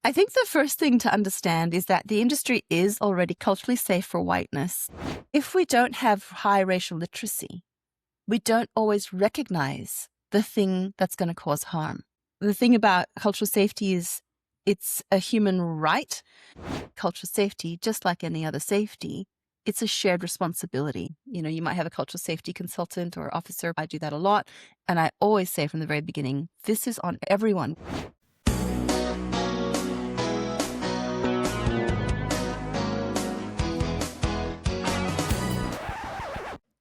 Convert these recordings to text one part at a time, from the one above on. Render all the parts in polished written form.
I think the first thing to understand is that the industry is already culturally safe for whiteness. If we don't have high racial literacy, we don't always recognize the thing that's going to cause harm. The thing about cultural safety is it's a human right. Cultural safety, just like any other safety, it's a shared responsibility. You might have a cultural safety consultant or officer. I do that a lot. And I always say from the very beginning, this is on everyone.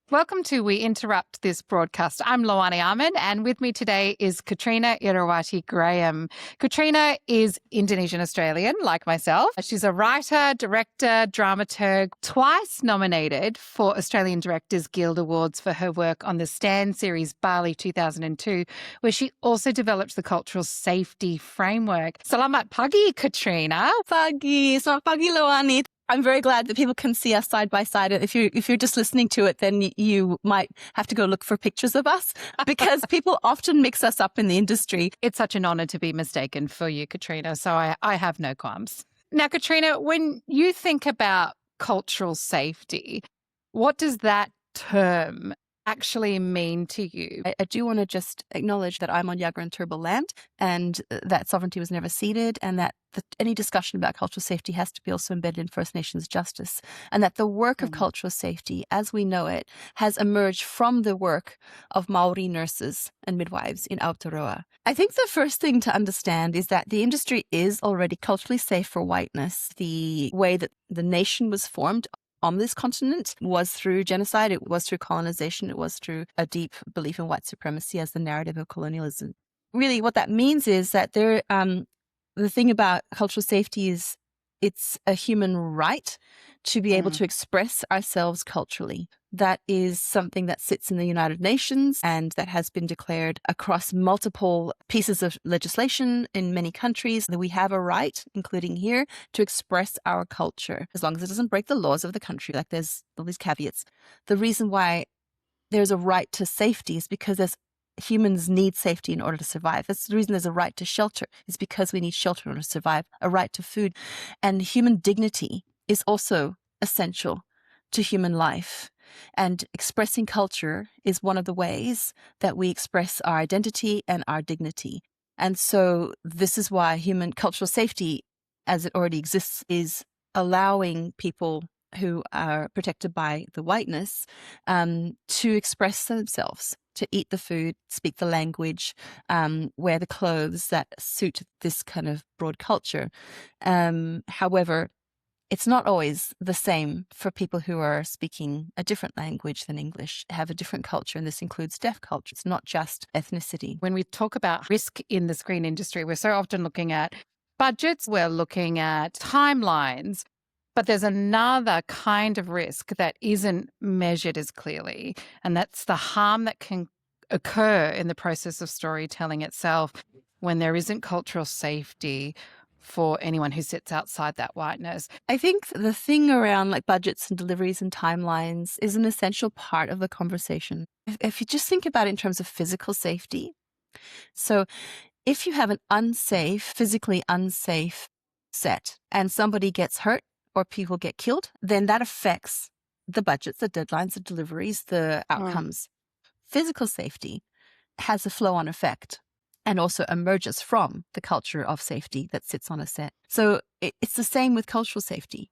Welcome to We Interrupt This Broadcast. I'm Loani Arman, and with me today is Katrina Irawati Graham. Katrina is Indonesian-Australian, like myself. She's a writer, director, dramaturg, twice nominated for Australian Directors Guild Awards for her work on the Stand series Bali 2002, where she also developed the cultural safety framework. Selamat pagi, Katrina. Selamat pagi, Loani. I'm very glad that people can see us side by side. If you're just listening to it, then you might have to go look for pictures of us because people often mix us up in the industry. It's such an honor to be mistaken for you, Katrina, so I have no qualms. Now, Katrina, when you think about cultural safety, what does that term actually mean to you? I do want to just acknowledge that I'm on Yagra and Turrbal land and that sovereignty was never ceded, and that any discussion about cultural safety has to be also embedded in First Nations justice, and that the work of cultural safety as we know it has emerged from the work of Maori nurses and midwives in Aotearoa. I think the first thing to understand is that the industry is already culturally safe for whiteness. The way that the nation was formed on this continent was through genocide, it was through colonization, it was through a deep belief in white supremacy as the narrative of colonialism. Really, what that means is that the thing about cultural safety is it's a human right to be able to express ourselves culturally. That is something that sits in the United Nations and that has been declared across multiple pieces of legislation in many countries, that we have a right, including here, to express our culture, as long as it doesn't break the laws of the country. Like, there's all these caveats. The reason why there's a right to safety is because humans need safety in order to survive. That's the reason there's a right to shelter, is because we need shelter in order to survive, a right to food. And human dignity is also essential to human life. And expressing culture is one of the ways that we express our identity and our dignity. And so this is why human cultural safety, as it already exists, is allowing people who are protected by the whiteness to express themselves, to eat the food, speak the language, wear the clothes that suit this kind of broad culture. However, it's not always the same for people who are speaking a different language than English, have a different culture, and this includes deaf culture. It's not just ethnicity. When we talk about risk in the screen industry, we're so often looking at budgets, we're looking at timelines, but there's another kind of risk that isn't measured as clearly, and that's the harm that can occur in the process of storytelling itself when there isn't cultural safety for anyone who sits outside that whiteness. I think the thing around like budgets and deliveries and timelines is an essential part of the conversation. If you just think about it in terms of physical safety, so if you have an physically unsafe set and somebody gets hurt or people get killed, then that affects the budgets, the deadlines, the deliveries, the outcomes. Physical safety has a flow-on effect and also emerges from the culture of safety that sits on a set. So it's the same with cultural safety.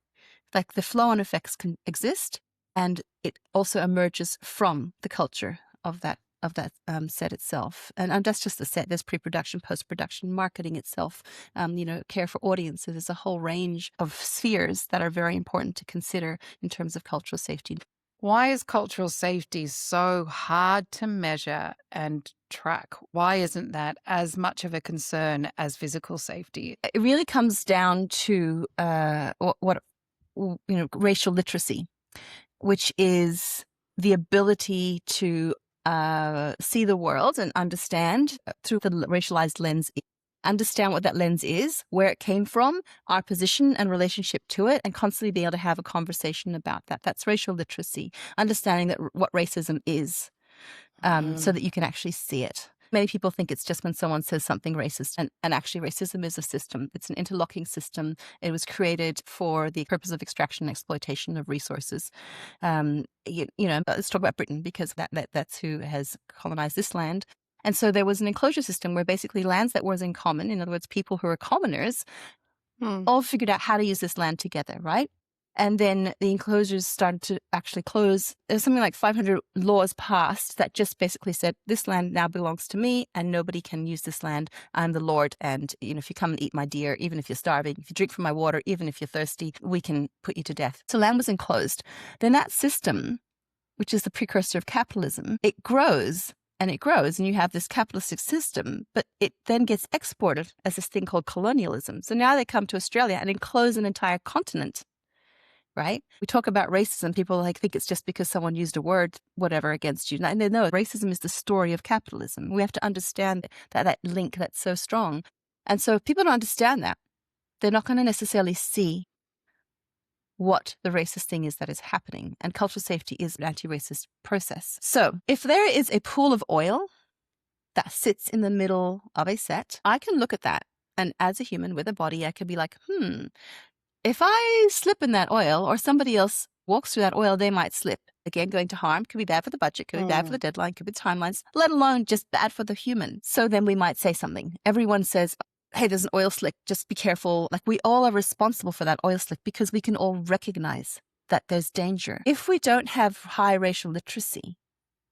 Like, the flow-on effects can exist, and it also emerges from the culture of that set itself. And that's just the set. There's pre-production, post-production, marketing itself, care for audiences. There's a whole range of spheres that are very important to consider in terms of cultural safety. Why is cultural safety so hard to measure and track? Why isn't that as much of a concern as physical safety? It really comes down to racial literacy, which is the ability to see the world and understand through the racialized lens, understand what that lens is, where it came from, our position and relationship to it, and constantly be able to have a conversation about that. That's racial literacy, understanding that what racism is, so that you can actually see it. Many people think it's just when someone says something racist, and actually racism is a system. It's an interlocking system. It was created for the purpose of extraction and exploitation of resources. Let's talk about Britain, because that's who has colonized this land. And so there was an enclosure system where basically lands that was in common, in other words, people who are commoners, all figured out how to use this land together, right? And then the enclosures started to actually close. There's something like 500 laws passed that just basically said, this land now belongs to me and nobody can use this land. I'm the Lord. And, if you come and eat my deer, even if you're starving, if you drink from my water, even if you're thirsty, we can put you to death. So land was enclosed. Then that system, which is the precursor of capitalism, it grows. And it grows, and you have this capitalistic system, but it then gets exported as this thing called colonialism. So now they come to Australia and enclose an entire continent, right? We talk about racism. People think it's just because someone used a word, whatever, against you. And they know racism is the story of capitalism. We have to understand that link that's so strong. And so if people don't understand that, they're not going to necessarily see what the racist thing is that is happening. And cultural safety is an anti-racist process. So if there is a pool of oil that sits in the middle of a set, I can look at that. And as a human with a body, I can be like, if I slip in that oil or somebody else walks through that oil, they might slip. Again, going to harm, could be bad for the budget, could be bad for the deadline, could be timelines, let alone just bad for the human. So then we might say something. Everyone says, hey, there's an oil slick, just be careful. We all are responsible for that oil slick because we can all recognize that there's danger. If we don't have high racial literacy,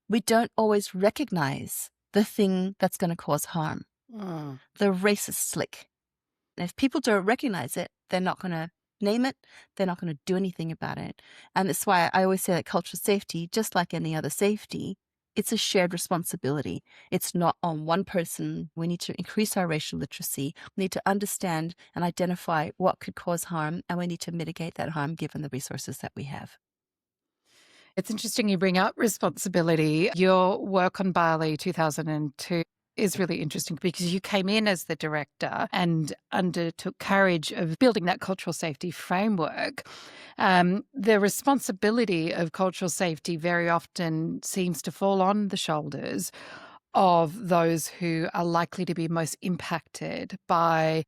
we don't always recognize the thing that's going to cause harm, the racist slick. And if people don't recognize it, they're not going to name it, they're not going to do anything about it. And that's why I always say that cultural safety, just like any other safety, it's a shared responsibility. It's not on one person. We need to increase our racial literacy. We need to understand and identify what could cause harm, and we need to mitigate that harm given the resources that we have. It's interesting you bring up responsibility. Your work on Bali 2002 is really interesting because you came in as the director and undertook courage of building that cultural safety framework. The responsibility of cultural safety very often seems to fall on the shoulders of those who are likely to be most impacted by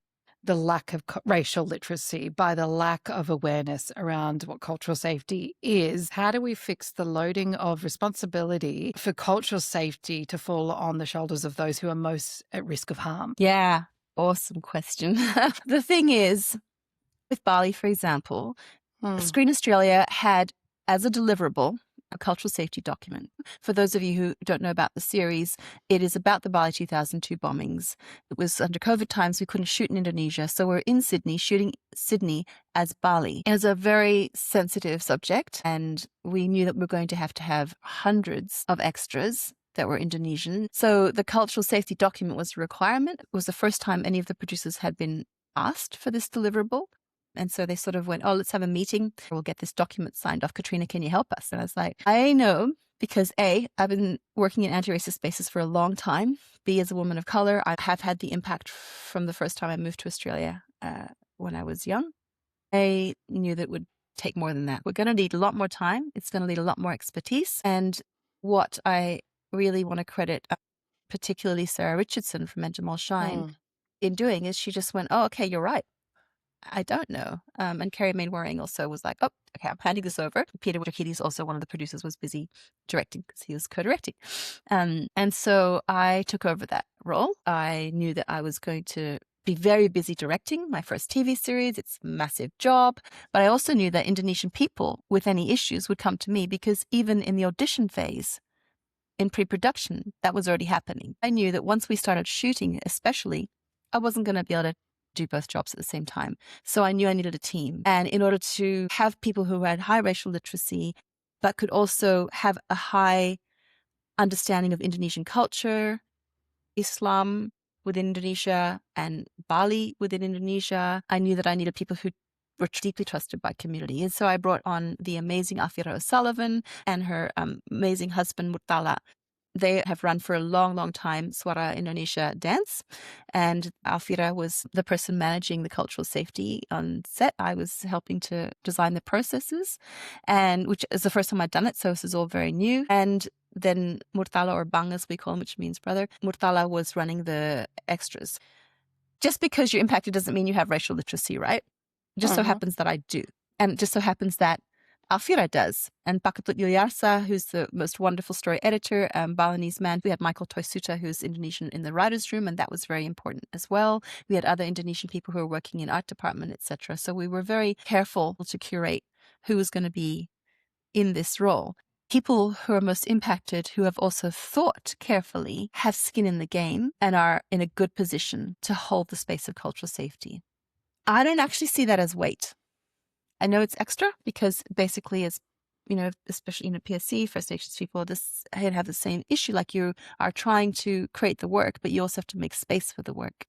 the lack of racial literacy, by the lack of awareness around what cultural safety is. How do we fix the loading of responsibility for cultural safety to fall on the shoulders of those who are most at risk of harm? Yeah, awesome question. The thing is, with Bali, for example, Screen Australia had as a deliverable a cultural safety document. For those of you who don't know about the series, it is about the Bali 2002 bombings. It was under COVID times, we couldn't shoot in Indonesia, so we're in Sydney, shooting Sydney as Bali. It was a very sensitive subject, and we knew that we were going to have hundreds of extras that were Indonesian. So the cultural safety document was a requirement. It was the first time any of the producers had been asked for this deliverable. And so they sort of went, let's have a meeting. We'll get this document signed off. Katrina, can you help us? And I was like, I know, because A, I've been working in anti-racist spaces for a long time. B, as a woman of color, I have had the impact from the first time I moved to Australia when I was young. I knew that it would take more than that. We're going to need a lot more time. It's going to need a lot more expertise. And what I really want to credit, particularly Sarah Richardson from Enjamal Shine, in doing is she just went, okay, you're right. I don't know. And Kerry Mainwaring also was like, okay, I'm handing this over. Peter Wakiti's also one of the producers, was busy directing because he was co-directing. And so I took over that role. I knew that I was going to be very busy directing my first TV series. It's a massive job. But I also knew that Indonesian people with any issues would come to me, because even in the audition phase, in pre-production, that was already happening. I knew that once we started shooting, especially, I wasn't going to be able to do both jobs at the same time. So I knew I needed a team. And in order to have people who had high racial literacy, but could also have a high understanding of Indonesian culture, Islam within Indonesia, and Bali within Indonesia, I knew that I needed people who were deeply trusted by community. And so I brought on the amazing Afira O'Sullivan and her amazing husband, Murtala. They have run for a long, long time Suara Indonesia Dance, and Alfira was the person managing the cultural safety on set. I was helping to design the processes, and which is the first time I'd done it, so this is all very new. And then Murtala, or Bang as we call him, which means brother, Murtala was running the extras. Just because you're impacted doesn't mean you have racial literacy, right? It just so happens that I do. And it just so happens that Alfira does. And Pakatut Ilyarsa, who's the most wonderful story editor, Balinese man. We had Michael Toisuta, who's Indonesian, in the writer's room, and that was very important as well. We had other Indonesian people who were working in art department, etc. So we were very careful to curate who was going to be in this role. People who are most impacted, who have also thought carefully, have skin in the game and are in a good position to hold the space of cultural safety. I don't actually see that as weight. I know it's extra because basically, as you know, especially in a PSC, First Nations people have the same issue. Like, you are trying to create the work, but you also have to make space for the work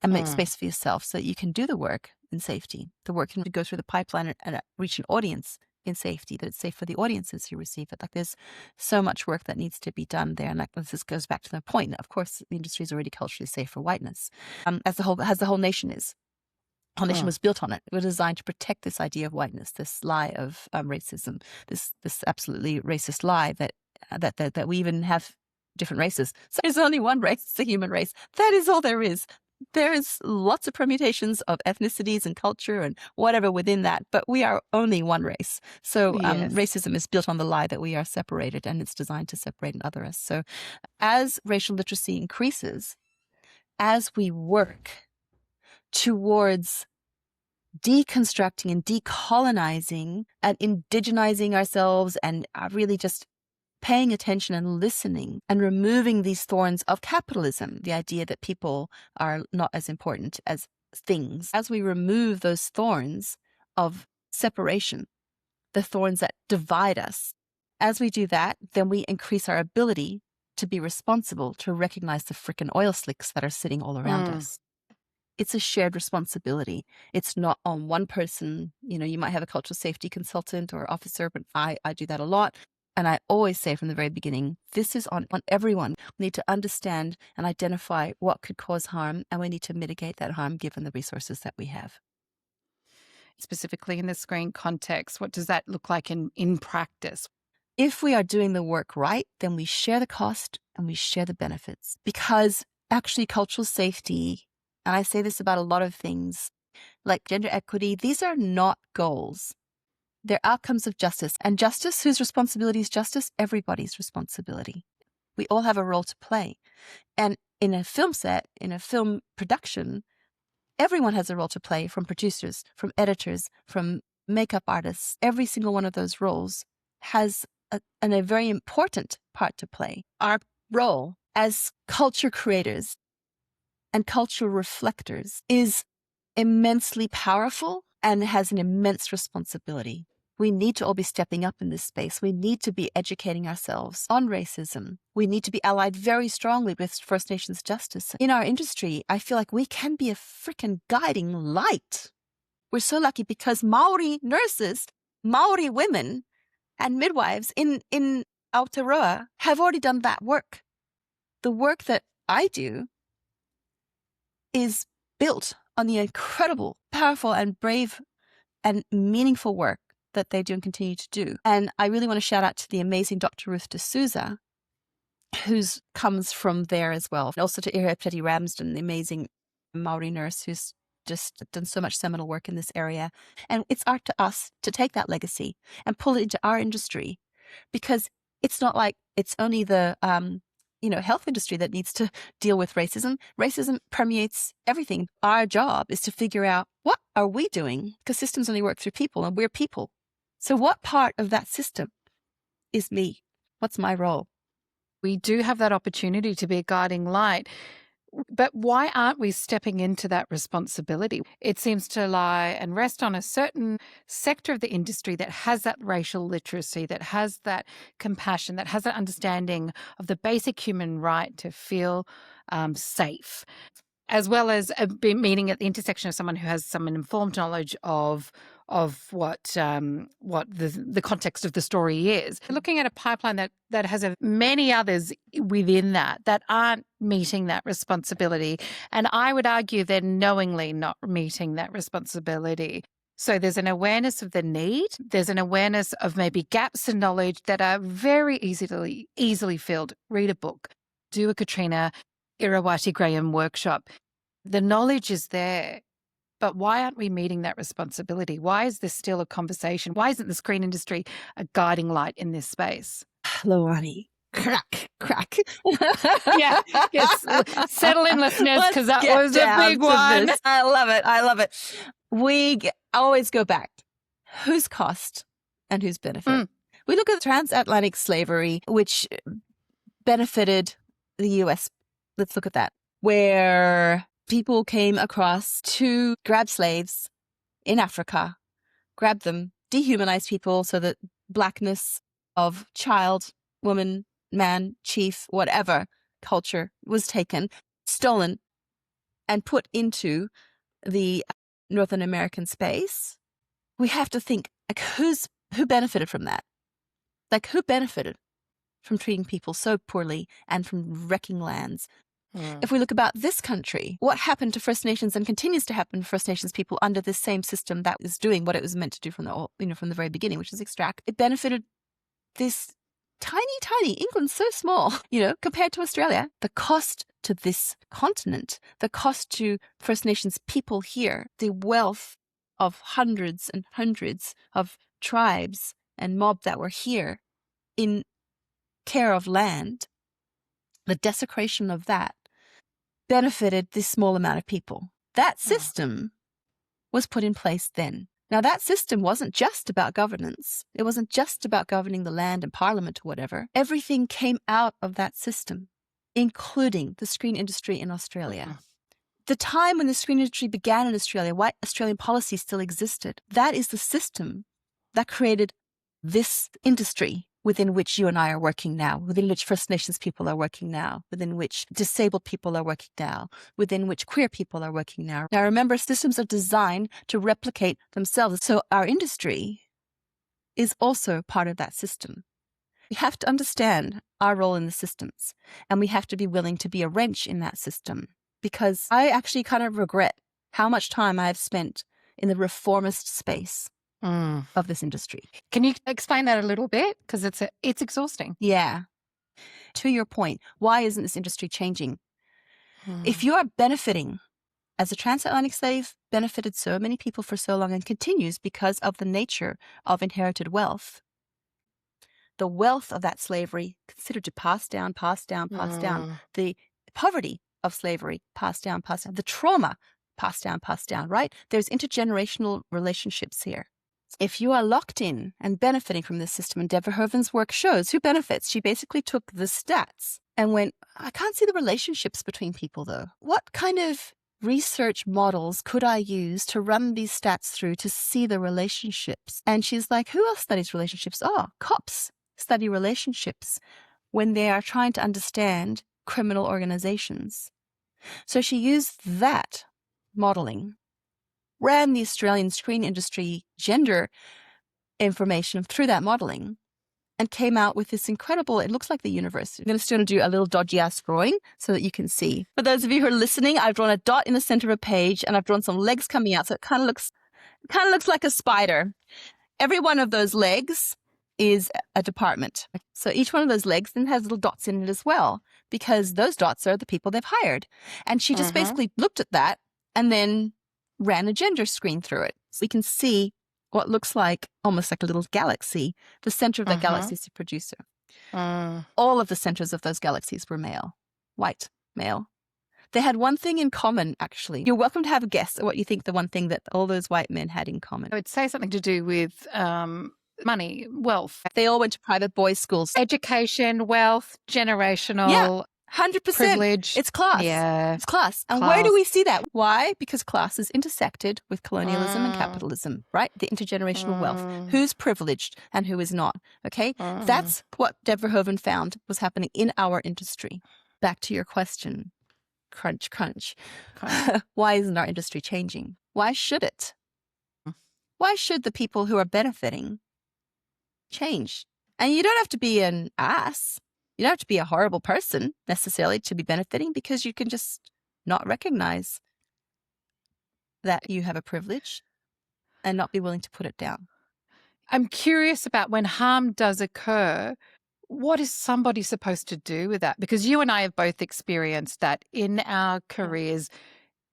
and make space for yourself so that you can do the work in safety. The work can go through the pipeline and reach an audience in safety, that it's safe for the audiences who receive it. Like, there's so much work that needs to be done there. And like, this goes back to the point. Of course, the industry is already culturally safe for whiteness, as the whole nation is. The whole nation was built on it. It was designed to protect this idea of whiteness, this lie of racism, this absolutely racist lie that we even have different races. So there's only one race, it's the human race. That is all there is. There is lots of permutations of ethnicities and culture and whatever within that, but we are only one race. So racism is built on the lie that we are separated, and it's designed to separate and other us. So as racial literacy increases, as we work towards deconstructing and decolonizing and indigenizing ourselves and really just paying attention and listening and removing these thorns of capitalism, the idea that people are not as important as things. As we remove those thorns of separation, the thorns that divide us, as we do that, then we increase our ability to be responsible, to recognize the frickin' oil slicks that are sitting all around us. It's a shared responsibility. It's not on one person. You know, you might have a cultural safety consultant or officer, but I do that a lot. And I always say from the very beginning, this is on everyone. We need to understand and identify what could cause harm, and we need to mitigate that harm given the resources that we have. Specifically in the screen context, what does that look like in practice? If we are doing the work right, then we share the cost and we share the benefits. Because actually cultural safety, and I say this about a lot of things, like gender equity, these are not goals. They're outcomes of justice. And justice, whose responsibility is justice? Everybody's responsibility. We all have a role to play. And in a film set, in a film production, everyone has a role to play, from producers, from editors, from makeup artists. Every single one of those roles has a very important part to play. Our role as culture creators and cultural reflectors is immensely powerful and has an immense responsibility. We need to all be stepping up in this space. We need to be educating ourselves on racism. We need to be allied very strongly with First Nations justice. In our industry, I feel like we can be a freaking guiding light. We're so lucky because Maori nurses, Maori women, and midwives in Aotearoa have already done that work. The work that I do is built on the incredible, powerful, and brave and meaningful work that they do and continue to do. And I really want to shout out to the amazing Dr. Ruth D'Souza, who comes from there as well. And also to Irawati Ramsden, the amazing Maori nurse who's just done so much seminal work in this area. And it's up to us to take that legacy and pull it into our industry, because it's not like it's only the health industry that needs to deal with racism. Racism permeates everything. Our job is to figure out, what are we doing? Because systems only work through people, and we're people. So what part of that system is me? What's my role? We do have that opportunity to be a guiding light. But why aren't we stepping into that responsibility? It seems to lie and rest on a certain sector of the industry that has that racial literacy, that has that compassion, that has that understanding of the basic human right to feel safe, as well as meeting at the intersection of someone who has some informed knowledge of what the context of the story is. Looking at a pipeline that has many others within that aren't meeting that responsibility, and I would argue they're knowingly not meeting that responsibility. So there's an awareness of the need. There's an awareness of maybe gaps in knowledge that are very easily filled. Read a book, do a Katrina Irawati Graham workshop. The knowledge is there. But why aren't we meeting that responsibility? Why is this still a conversation? Why isn't the screen industry a guiding light in this space? Loani, crack. Yeah, yes. Settle in, listeners, because that was a big one. I love it. We always go back. Whose cost and whose benefit? We look at transatlantic slavery, which benefited the U.S. Let's look at that, where people came across to grab slaves in Africa, grab them, dehumanize people so that blackness of child, woman, man, chief, whatever culture was taken, stolen, and put into the Northern American space. We have to think, like, who benefited from that? Like, who benefited from treating people so poorly and from wrecking lands? If we look about this country, what happened to First Nations and continues to happen to First Nations people under this same system that is doing what it was meant to do from the very beginning, which is extract? It benefited this tiny England, so small, compared to Australia. The cost to this continent, the cost to First Nations people here, the wealth of hundreds and hundreds of tribes and mob that were here in care of land, the desecration of that benefited this small amount of people. That system was put in place then. Now, that system wasn't just about governance. It wasn't just about governing the land and parliament or whatever. Everything came out of that system, including the screen industry in Australia. The time when the screen industry began in Australia, why Australian policy still existed, that is the system that created this industry within which you and I are working now, within which First Nations people are working now, within which disabled people are working now, within which queer people are working now. Now, remember, systems are designed to replicate themselves. So our industry is also part of that system. We have to understand our role in the systems, and we have to be willing to be a wrench in that system, because I actually kind of regret how much time I've spent in the reformist space of this industry. Can you explain that a little bit? Because it's exhausting. Yeah. To your point, why isn't this industry changing? If you are benefiting, as a transatlantic slave benefited so many people for so long and continues because of the nature of inherited wealth, the wealth of that slavery considered to pass down, the poverty of slavery passed down, the trauma passed down, right? There's intergenerational relationships here. If you are locked in and benefiting from this system, and Deborah Herven's work shows who benefits, she basically took the stats and went, I can't see the relationships between people though. What kind of research models could I use to run these stats through to see the relationships? And she's like, who else studies relationships? Oh, cops study relationships when they are trying to understand criminal organizations. So she used that modeling, ran the Australian screen industry gender information through that modeling, and came out with this incredible, it looks like the universe. I'm going to do a little dodgy ass drawing so that you can see. For those of you who are listening, I've drawn a dot in the center of a page and I've drawn some legs coming out. So it kind of looks like a spider. Every one of those legs is a department. So each one of those legs then has little dots in it as well, because those dots are the people they've hired. And she just basically looked at that and then ran a gender screen through it. So we can see what looks like almost like a little galaxy. The center of that galaxy is the producer. All of the centers of those galaxies were male, white, male. They had one thing in common, actually. You're welcome to have a guess at what you think the one thing that all those white men had in common. I would say something to do with money, wealth. They all went to private boys' schools. Education, wealth, generational. Yeah. 100%. Privilege. It's class. Yeah. It's class. And where do we see that? Why? Because class is intersected with colonialism and capitalism, right? The intergenerational wealth. Who's privileged and who is not, okay? That's what Deborah Herven found was happening in our industry. Back to your question. Crunch. Why isn't our industry changing? Why should it? Why should the people who are benefiting change? And you don't have to be an ass. You don't have to be a horrible person necessarily to be benefiting, because you can just not recognize that you have a privilege and not be willing to put it down. I'm curious about when harm does occur, what is somebody supposed to do with that? Because you and I have both experienced that in our careers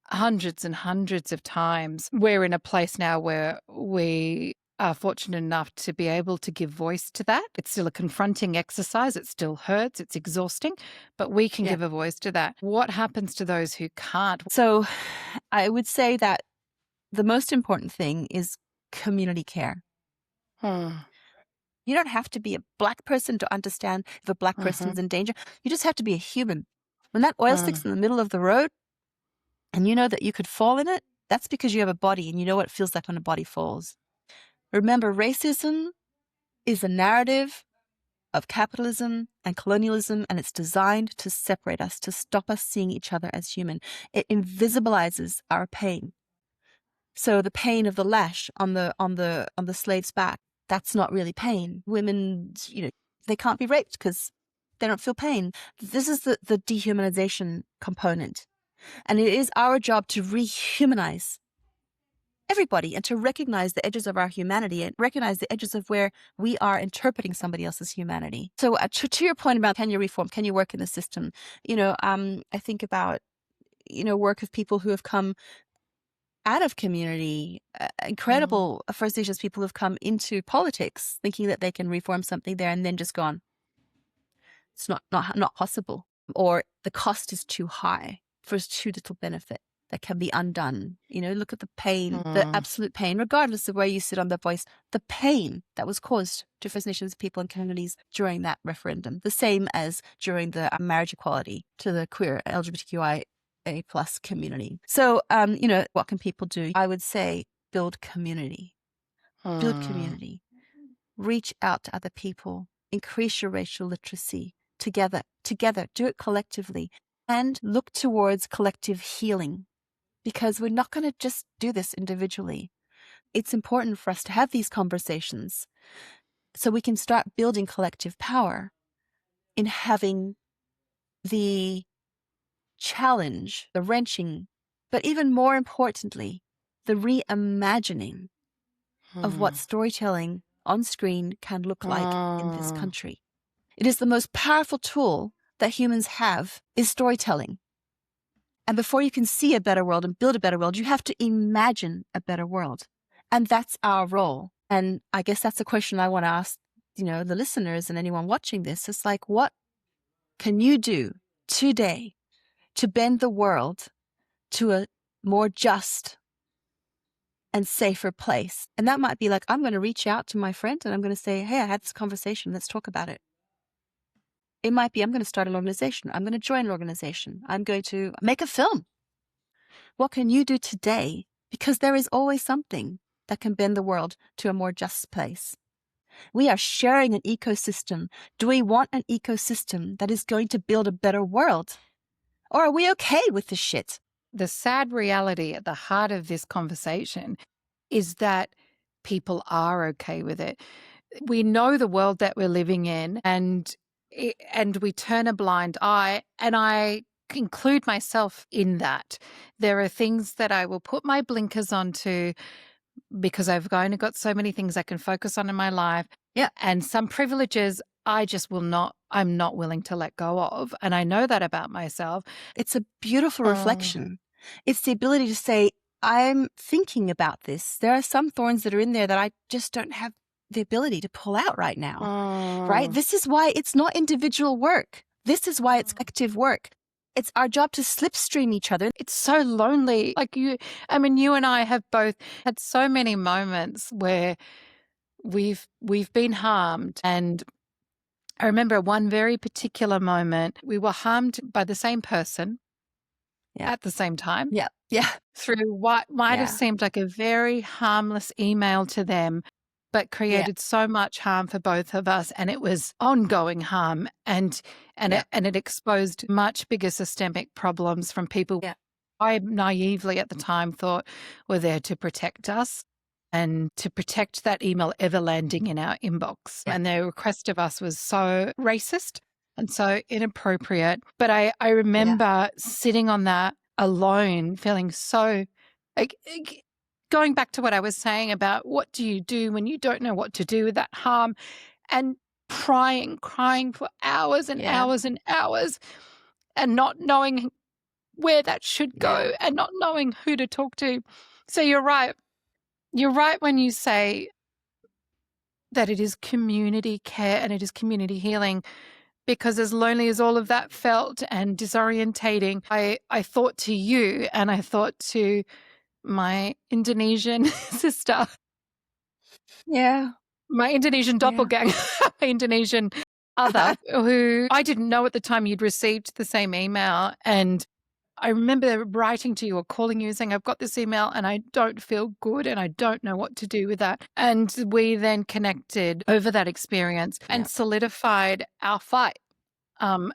hundreds and hundreds of times. We're in a place now where we are fortunate enough to be able to give voice to that. It's still a confronting exercise. It still hurts. It's exhausting, but we can give a voice to that. What happens to those who can't? So I would say that the most important thing is community care. You don't have to be a Black person to understand if a Black person is in danger. You just have to be a human. When that oil slick's in the middle of the road and you know that you could fall in it, that's because you have a body and you know what it feels like when a body falls. Remember, racism is a narrative of capitalism and colonialism, and it's designed to separate us, to stop us seeing each other as human. It invisibilizes our pain. So the pain of the lash on the slave's back, that's not really pain. Women, they can't be raped because they don't feel pain. This is the dehumanization component. And it is our job to rehumanize everybody and to recognize the edges of our humanity and recognize the edges of where we are interpreting somebody else's humanity. So to your point about can you reform, can you work in the system? I think about, work of people who have come out of community, incredible First Nations people who have come into politics thinking that they can reform something there and then just gone. It's not possible. Or the cost is too high for too little benefit that can be undone. Look at the pain, the absolute pain, regardless of where you sit on the voice, the pain that was caused to First Nations people and communities during that referendum, the same as during the marriage equality to the queer LGBTQIA+ community. So, what can people do? I would say build community. Build community. Reach out to other people. Increase your racial literacy. Together. Do it collectively. And look towards collective healing. Because we're not going to just do this individually. It's important for us to have these conversations so we can start building collective power in having the challenge, the wrenching, but even more importantly, the reimagining of what storytelling on screen can look like in this country. It is the most powerful tool that humans have is storytelling. And before you can see a better world and build a better world, you have to imagine a better world. And that's our role. And I guess that's a question I want to ask, the listeners and anyone watching this. It's like, what can you do today to bend the world to a more just and safer place? And that might be like, I'm going to reach out to my friend and I'm going to say, hey, I had this conversation. Let's talk about it. It might be, I'm going to start an organization. I'm going to join an organization. I'm going to make a film. What can you do today? Because there is always something that can bend the world to a more just place. We are sharing an ecosystem. Do we want an ecosystem that is going to build a better world? Or are we okay with this shit? The sad reality at the heart of this conversation is that people are okay with it. We know the world that we're living in and we turn a blind eye, and I include myself in that. There are things that I will put my blinkers onto because I've only got so many things I can focus on in my life. Yeah. And some privileges I'm not willing to let go of. And I know that about myself. It's a beautiful reflection. It's the ability to say, I'm thinking about this. There are some thorns that are in there that I just don't have the ability to pull out right now, right? This is why it's not individual work. This is why it's collective work. It's our job to slipstream each other. It's so lonely. You and I have both had so many moments where we've been harmed. And I remember one very particular moment, we were harmed by the same person at the same time. Yeah. Through what might have seemed like a very harmless email to them, but created so much harm for both of us, and it was ongoing harm, and it exposed much bigger systemic problems from people I naively at the time thought were there to protect us and to protect that email ever landing in our inbox. And their request of us was so racist and so inappropriate. But I remember sitting on that alone, feeling so going back to what I was saying about what do you do when you don't know what to do with that harm, and crying for hours and hours and hours, and not knowing where that should go and not knowing who to talk to. So you're right. You're right when you say that it is community care and it is community healing, because as lonely as all of that felt and disorientating, I thought to you and I thought to my Indonesian sister. Yeah. My Indonesian doppelganger, my Indonesian other, who I didn't know at the time you'd received the same email. And I remember writing to you or calling you saying, I've got this email and I don't feel good and I don't know what to do with that. And we then connected over that experience and solidified our fight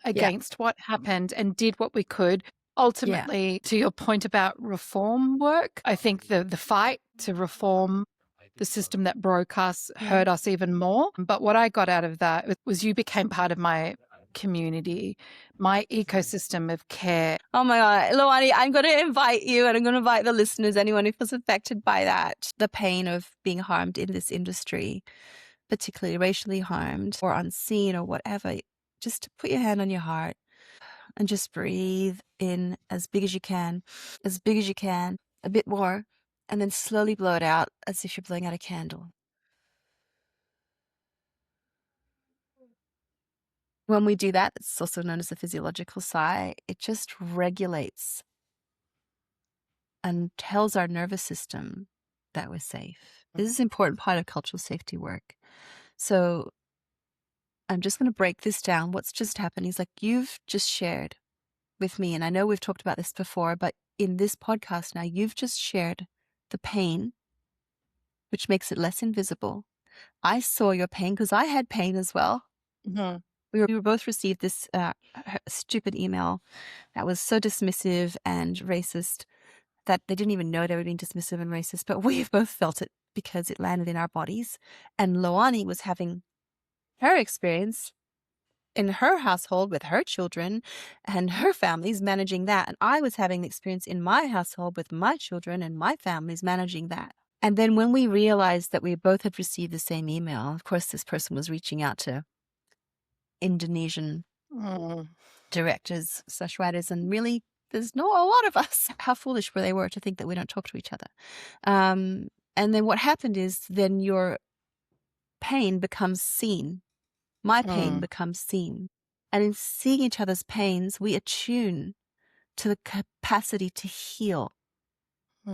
against what happened and did what we could. Ultimately, to your point about reform work, I think the fight to reform the system that broke us hurt us even more. But what I got out of that was you became part of my community, my ecosystem of care. Oh my God, Loani, I'm going to invite you and I'm going to invite the listeners, anyone who feels affected by that, the pain of being harmed in this industry, particularly racially harmed or unseen or whatever, just to put your hand on your heart and just breathe in as big as you can, a bit more, and then slowly blow it out as if you're blowing out a candle. When we do that, it's also known as the physiological sigh, it just regulates and tells our nervous system that we're safe. This is an important part of cultural safety work. So I'm just going to break this down. What's just happened is, like, you've just shared with me, and I know we've talked about this before, but in this podcast now, you've just shared the pain, which makes it less invisible. I saw your pain because I had pain as well. Mm-hmm. We were both received this stupid email that was so dismissive and racist that they didn't even know they were being dismissive and racist, but we both felt it because it landed in our bodies. And Loani was having her experience in her household with her children and her families managing that. And I was having the experience in my household with my children and my families managing that. And then when we realized that we both had received the same email, of course, this person was reaching out to Indonesian directors / writers, and really there's not a lot of us. How foolish were they to think that we don't talk to each other. And then what happened is then your pain becomes seen. My pain becomes seen. And in seeing each other's pains, we attune to the capacity to heal.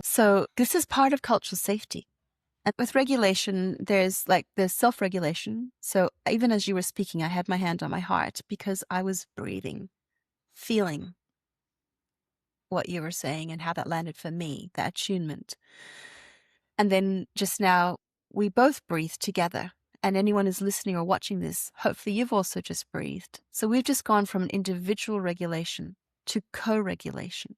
So this is part of cultural safety. And with regulation, there's self-regulation. So even as you were speaking, I had my hand on my heart because I was breathing, feeling what you were saying and how that landed for me, that attunement. And then just now, we both breathed together. And anyone who's listening or watching this, hopefully you've also just breathed. So we've just gone from individual regulation to co-regulation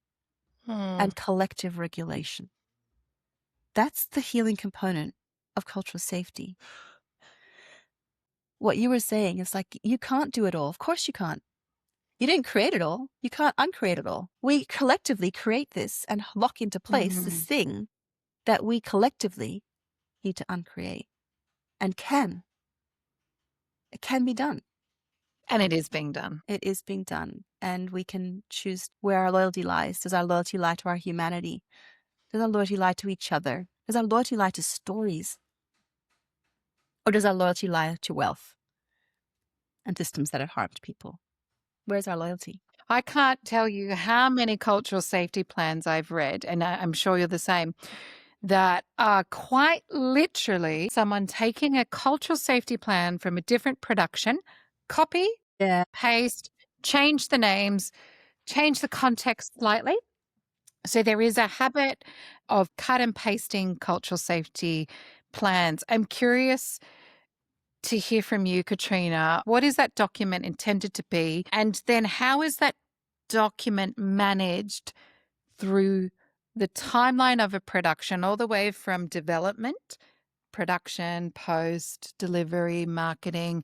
and collective regulation. That's the healing component of cultural safety. What you were saying is, like, you can't do it all. Of course you can't. You didn't create it all. You can't uncreate it all. We collectively create this and lock into place this thing that we collectively need to uncreate. And it can be done. And it is being done. It is being done. And we can choose where our loyalty lies. Does our loyalty lie to our humanity? Does our loyalty lie to each other? Does our loyalty lie to stories? Or does our loyalty lie to wealth and systems that have harmed people? Where's our loyalty? I can't tell you how many cultural safety plans I've read, and I'm sure you're the same, that are quite literally someone taking a cultural safety plan from a different production, copy, paste, change the names, change the context slightly. So there is a habit of cut and pasting cultural safety plans. I'm curious to hear from you, Katrina. What is that document intended to be? And then how is that document managed through the timeline of a production, all the way from development, production, post, delivery, marketing?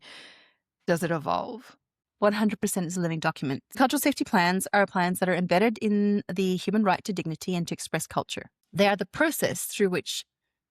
Does it evolve? 100% is a living document. Cultural safety plans are plans that are embedded in the human right to dignity and to express culture. They are the process through which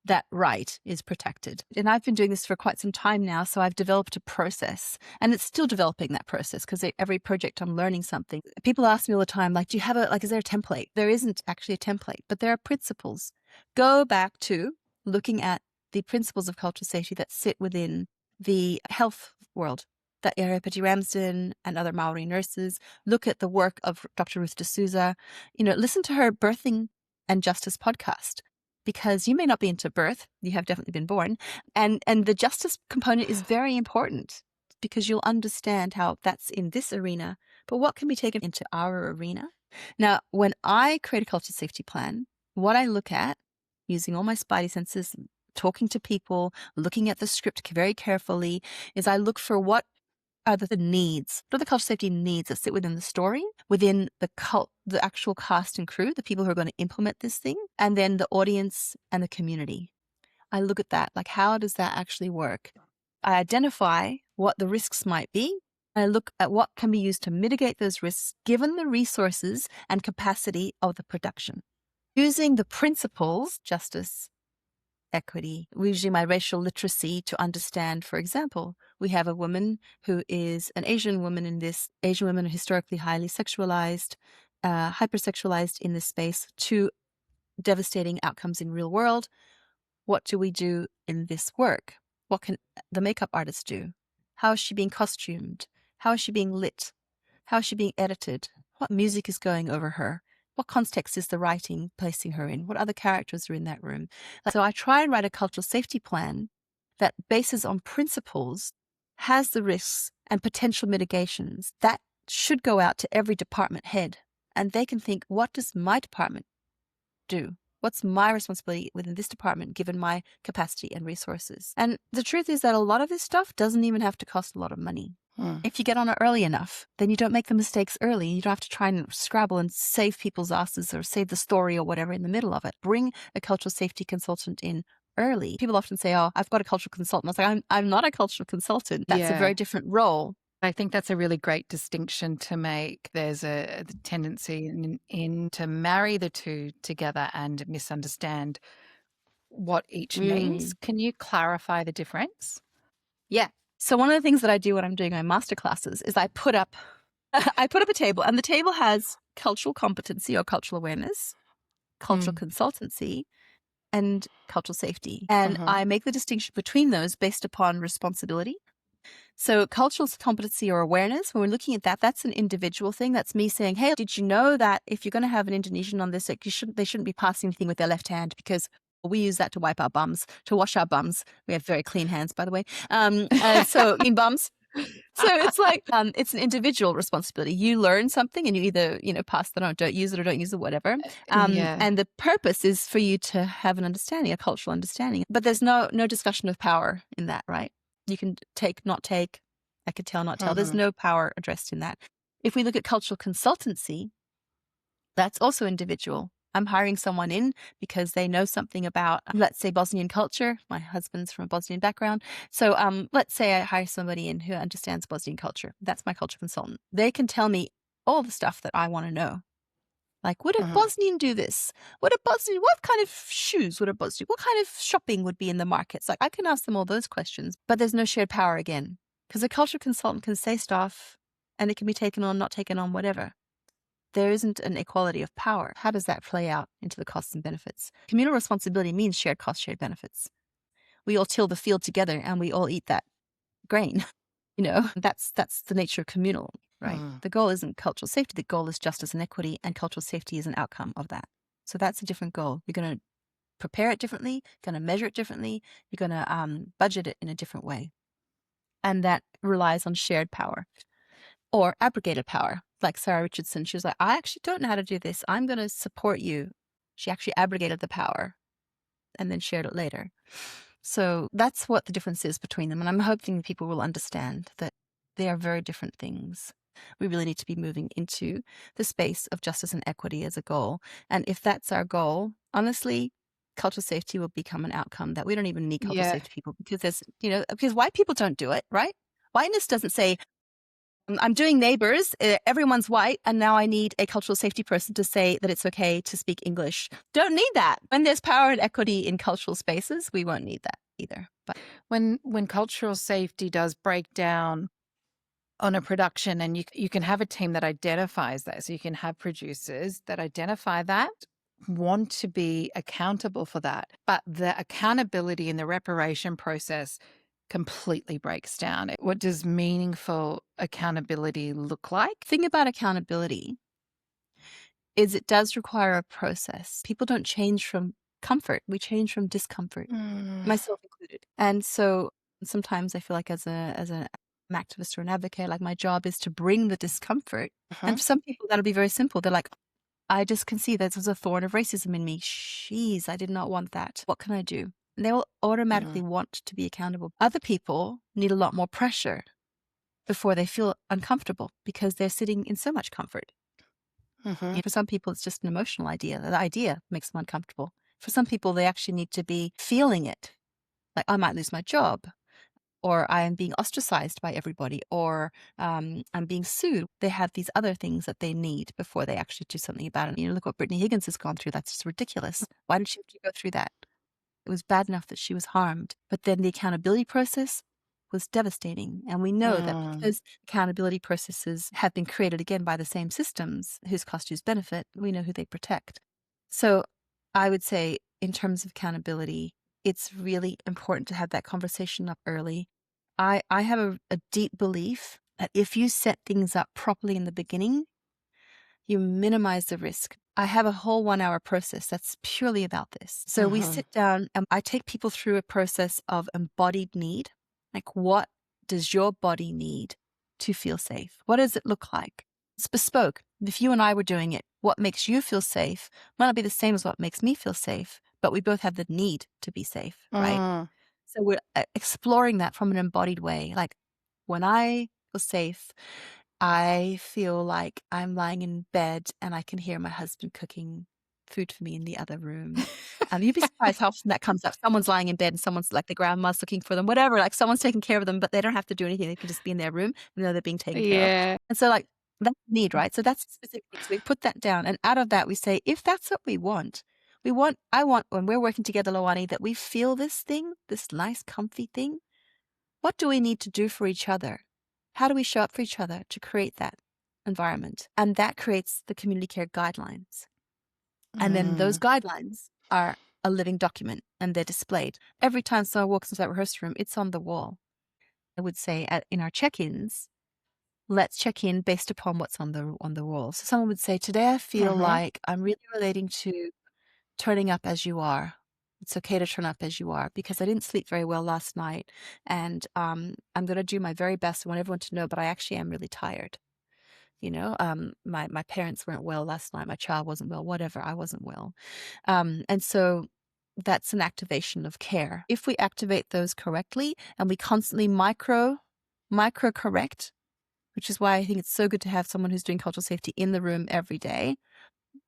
that right is protected. And I've been doing this for quite some time now, so I've developed a process, and it's still developing that process because every project I'm learning something. People ask me all the time, like, do you have is there a template? There isn't actually a template, but there are principles. Go back to looking at the principles of cultural safety that sit within the health world, that Irawati Ramsden and other Maori nurses. Look at the work of Dr. Ruth D'Souza. Listen to her Birthing and Justice podcast, because you may not be into birth, you have definitely been born, and the justice component is very important because you'll understand how that's in this arena, but what can be taken into our arena. Now, when I create a culture safety plan, what I look at, using all my spidey senses, talking to people, looking at the script very carefully, is I look for what are the needs, what are the culture safety needs that sit within the story, within the actual cast and crew, the people who are going to implement this thing, and then the audience and the community. I look at that, like, how does that actually work? I identify what the risks might be. I look at what can be used to mitigate those risks given the resources and capacity of the production. Using the principles, justice, equity, using my racial literacy to understand, for example, we have a woman who is an Asian woman in this. Asian women are historically highly sexualized, hypersexualized in this space, to devastating outcomes in real world. What do we do in this work? What can the makeup artist do? How is she being costumed? How is she being lit? How is she being edited? What music is going over her? What context is the writing placing her in? What other characters are in that room? So I try and write a cultural safety plan that bases on principles, has the risks and potential mitigations that should go out to every department head. And they can think, what does my department do? What's my responsibility within this department, given my capacity and resources? And the truth is that a lot of this stuff doesn't even have to cost a lot of money. If you get on it early enough, then you don't make the mistakes early. You don't have to try and scrabble and save people's asses or save the story or whatever in the middle of it. Bring a cultural safety consultant in early. People often say, oh, I've got a cultural consultant. I was like, I'm not a cultural consultant. That's a very different role. I think that's a really great distinction to make. There's a tendency in to marry the two together and misunderstand what each means. Can you clarify the difference? Yeah. So one of the things that I do when I'm doing my master classes is I put up a table, and the table has cultural competency or cultural awareness, cultural consultancy, and cultural safety. And I make the distinction between those based upon responsibility. So cultural competency or awareness, when we're looking at that, that's an individual thing. That's me saying, hey, did you know that if you're going to have an Indonesian on this, like, they shouldn't be passing anything with their left hand, because we use that to wipe our bums, to wash our bums. We have very clean hands, by the way. So in bums. So it's like, it's an individual responsibility. You learn something and you either, pass that on, don't use it or don't use it, whatever. And the purpose is for you to have an understanding, a cultural understanding. But there's no discussion of power in that, right? You can take, not take. I could tell, not tell. There's no power addressed in that. If we look at cultural consultancy, that's also individual. I'm hiring someone in because they know something about, let's say, Bosnian culture. My husband's from a Bosnian background. So let's say I hire somebody in who understands Bosnian culture. That's my culture consultant. They can tell me all the stuff that I want to know. Like, would a Bosnian do this? What kind of shoes would a Bosnian, what kind of shopping would be in the markets? Like, I can ask them all those questions, but there's no shared power again. Because a culture consultant can say stuff and it can be taken on, not taken on, whatever. There isn't an equality of power. How does that play out into the costs and benefits? Communal responsibility means shared costs, shared benefits. We all till the field together and we all eat that grain. That's the nature of communal, right? The goal isn't cultural safety. The goal is justice and equity, and cultural safety is an outcome of that. So that's a different goal. You're going to prepare it differently, going to measure it differently, you're going to budget it in a different way. And that relies on shared power or abrogated power. Like Sarah Richardson, she was like, I actually don't know how to do this. I'm going to support you. She actually abrogated the power and then shared it later. So that's what the difference is between them. And I'm hoping people will understand that they are very different things. We really need to be moving into the space of justice and equity as a goal. And if that's our goal, honestly, cultural safety will become an outcome that we don't even need cultural safety people, because because white people don't do it, right? Whiteness doesn't say, I'm doing Neighbours, everyone's white, and now I need a cultural safety person to say that it's okay to speak English. Don't need that. When there's power and equity in cultural spaces, we won't need that either. But when cultural safety does break down on a production, and you can have a team that identifies that, so you can have producers that identify that, want to be accountable for that, but the accountability in the reparation process completely breaks down. What does meaningful accountability look like? the thing about accountability is it does require a process. People don't change from comfort. We change from discomfort, myself included. And so sometimes I feel like as an activist or an advocate, like my job is to bring the discomfort. And for some people, that'll be very simple. They're like, I just can see there's a thorn of racism in me. Jeez, I did not want that. What can I do? And they will automatically want to be accountable. Other people need a lot more pressure before they feel uncomfortable because they're sitting in so much comfort. For some people, it's just an emotional idea. The idea makes them uncomfortable. For some people, they actually need to be feeling it. Like, I might lose my job, or I am being ostracized by everybody, or I'm being sued. They have these other things that they need before they actually do something about it. Look what Brittany Higgins has gone through. That's just ridiculous. Why did she have to go through that? It was bad enough that she was harmed. But then the accountability process was devastating. And we know that because accountability processes have been created again by the same systems, whose cost, whose benefit, we know who they protect. So I would say in terms of accountability, it's really important to have that conversation up early. I have a deep belief that if you set things up properly in the beginning, you minimize the risk. I have a whole 1 hour process that's purely about this. So we sit down and I take people through a process of embodied need. Like, what does your body need to feel safe? What does it look like? It's bespoke. If you and I were doing it, what makes you feel safe might not be the same as what makes me feel safe, but we both have the need to be safe, right? So we're exploring that from an embodied way. Like, when I feel safe, I feel like I'm lying in bed and I can hear my husband cooking food for me in the other room. You'd be surprised how often that comes up. Someone's lying in bed and someone's like, the grandma's looking for them, whatever. Like, someone's taking care of them, but they don't have to do anything. They can just be in their room and know they're being taken care of. And so, like, that's need, right? So that's specific things. We put that down. And out of that, we say, if that's what we want, I want, when we're working together, Loani, that we feel this thing, this nice, comfy thing. What do we need to do for each other? How do we show up for each other to create that environment? And that creates the community care guidelines. And then those guidelines are a living document and they're displayed. Every time someone walks into that rehearsal room, it's on the wall. I would say in our check-ins, let's check in based upon what's on the wall. So someone would say, today I feel like I'm really relating to turning up as you are. It's okay to turn up as you are because I didn't sleep very well last night. And I'm going to do my very best. I want everyone to know, but I actually am really tired. My parents weren't well last night. My child wasn't well, whatever. I wasn't well. And so that's an activation of care. If we activate those correctly and we constantly micro correct, which is why I think it's so good to have someone who's doing cultural safety in the room every day,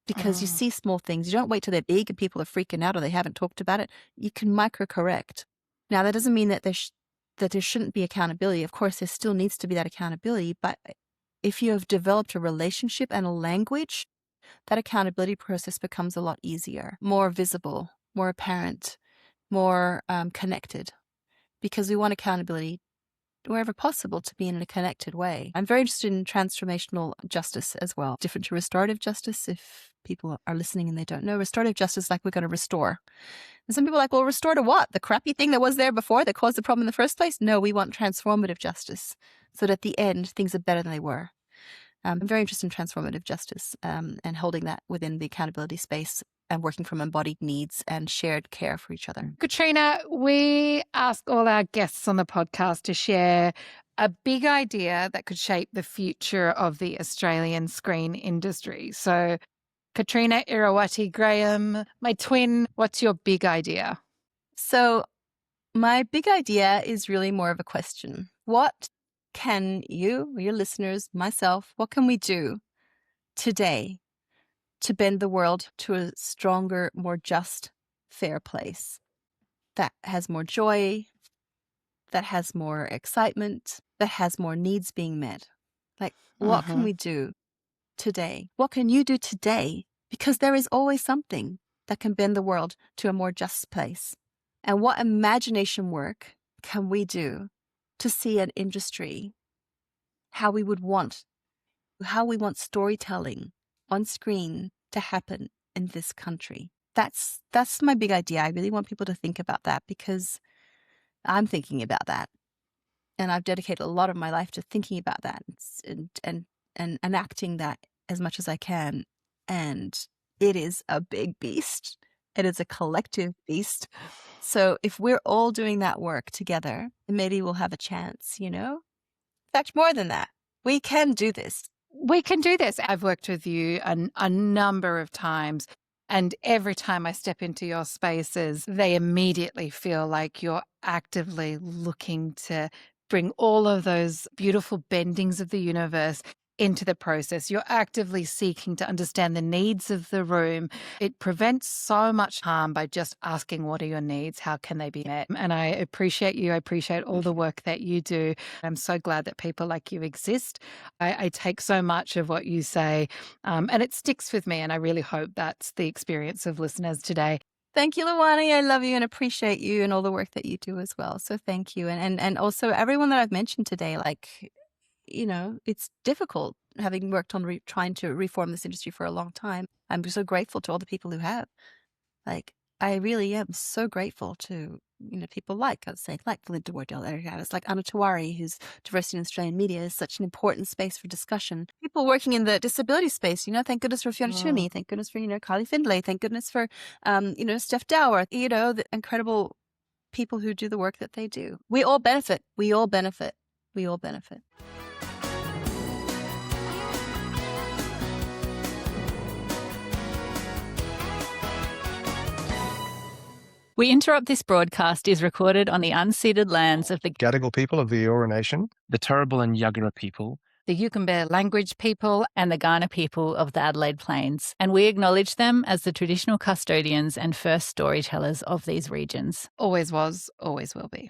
because you see small things. You don't wait till they're big and people are freaking out or they haven't talked about it. You can micro correct. Now, that doesn't mean that there shouldn't be accountability. Of course, there still needs to be that accountability, but if you have developed a relationship and a language, that accountability process becomes a lot easier, more visible, more apparent, more connected, because we want accountability wherever possible to be in a connected way. I'm very interested in transformational justice as well, different to restorative justice. If people are listening and they don't know, restorative justice, like, we're going to restore. And some people are like, well, restore to what? The crappy thing that was there before that caused the problem in the first place? No, we want transformative justice so that at the end, things are better than they were. I'm very interested in transformative justice and holding that within the accountability space and working from embodied needs and shared care for each other. Katrina, we ask all our guests on the podcast to share a big idea that could shape the future of the Australian screen industry. So, Katrina Irawati Graham, my twin, what's your big idea? So, my big idea is really more of a question. What can you, your listeners, myself, what can we do today to bend the world to a stronger, more just, fair place that has more joy, that has more excitement, that has more needs being met? Like, what can we do today? What can you do today? Because there is always something that can bend the world to a more just place. And what imagination work can we do to see an industry how we want storytelling on screen to happen in this country? That's my big idea. I really want people to think about that, because I'm thinking about that. And I've dedicated a lot of my life to thinking about that and enacting that as much as I can. And it is a big beast. It is a collective beast. So if we're all doing that work together, maybe we'll have a chance, In fact, more than that, we can do this. We can do this. I've worked with you a number of times, and every time I step into your spaces, they immediately feel like you're actively looking to bring all of those beautiful bendings of the universe into the process. You're actively seeking to understand the needs of the room. It prevents so much harm by just asking, what are your needs? How can they be met? And I appreciate you. I appreciate all the work that you do. I'm so glad that people like you exist. I take so much of what you say, and it sticks with me. And I really hope that's the experience of listeners today. Thank you, Loani. I love you and appreciate you and all the work that you do as well. So thank you. And also everyone that I've mentioned today, it's difficult having worked on trying to reform this industry for a long time. I'm so grateful to all the people who have. I really am so grateful to, people like, I was saying, like Belinda Wardell, it's like Anna Tawari, who's diversity in Australian media, is such an important space for discussion. People working in the disability space, thank goodness for Fiona Toomey, thank goodness for, Kylie Findlay, thank goodness for, Steph Dower, the incredible people who do the work that they do. We all benefit. We all benefit. We all benefit. We Interrupt This broadcast is recorded on the unceded lands of the Gadigal people of the Eora Nation, the Turrbal and Yagara people, the Yugambeh language people, and the Kaurna people of the Adelaide Plains, and we acknowledge them as the traditional custodians and first storytellers of these regions. always was, always will be.